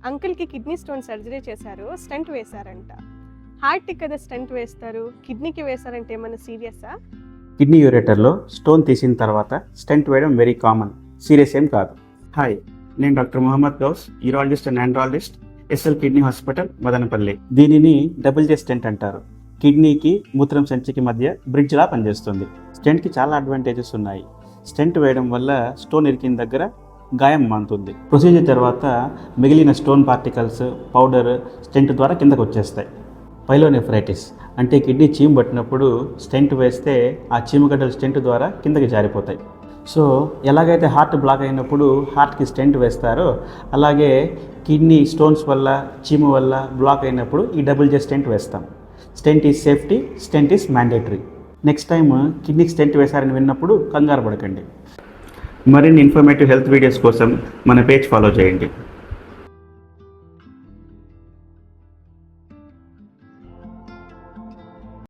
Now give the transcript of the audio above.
అంకుల్కి kidney stone surgery చేశారు, stent వేశారంట. హార్ట్కి కదా స్టెంట్ వేస్తారు, కిడ్నీకి వేశారంటే ఏమన్నా సీరియసా? కిడ్నీ యూరేటర్లో స్టోన్ తీసిన తర్వాత స్టెంట్ వేయడం వెరీ కామన్, సీరియస్ ఏం కాదు. హాయ్, నేను doctor Mohammed Ghouse, urologist and andrologist, SL kidney hospital, Madanapalle. దీనిని డబుల్ జే స్టెంట్ అంటారు. కిడ్నీకి మూత్రం సంచికి మధ్య బ్రిడ్జ్లా పనిచేస్తుంది. స్టెంట్కి చాలా అడ్వాంటేజెస్ ఉన్నాయి. స్టెంట్ వేయడం వల్ల స్టోన్ ఇరికిన దగ్గర గాయం మానుతుంది. ప్రొసీజర్ తర్వాత మిగిలిన స్టోన్ పార్టికల్స్, పౌడర్ స్టెంట్ ద్వారా కిందకు వచ్చేస్తాయి. పైలోనెఫ్రైటిస్ అంటే కిడ్నీ చీము పట్టినప్పుడు స్టెంట్ వేస్తే ఆ చీమగడ్డలు స్టెంట్ ద్వారా కిందకి జారిపోతాయి. సో ఎలాగైతే హార్ట్ బ్లాక్ అయినప్పుడు హార్ట్కి స్టెంట్ వేస్తారో అలాగే కిడ్నీ స్టోన్స్ వల్ల, చీము వల్ల బ్లాక్ అయినప్పుడు ఈ డబుల్ జే స్టెంట్ వేస్తాం. Stent is safety, stent is mandatory. Next time కిడ్నీకి స్టెంట్ వేశారని విన్నప్పుడు కంగారు పడకండి. మరిన్ని ఇన్ఫర్మేటివ్ హెల్త్ వీడియోస్ కోసం మన పేజ్ ఫాలో చేయండి.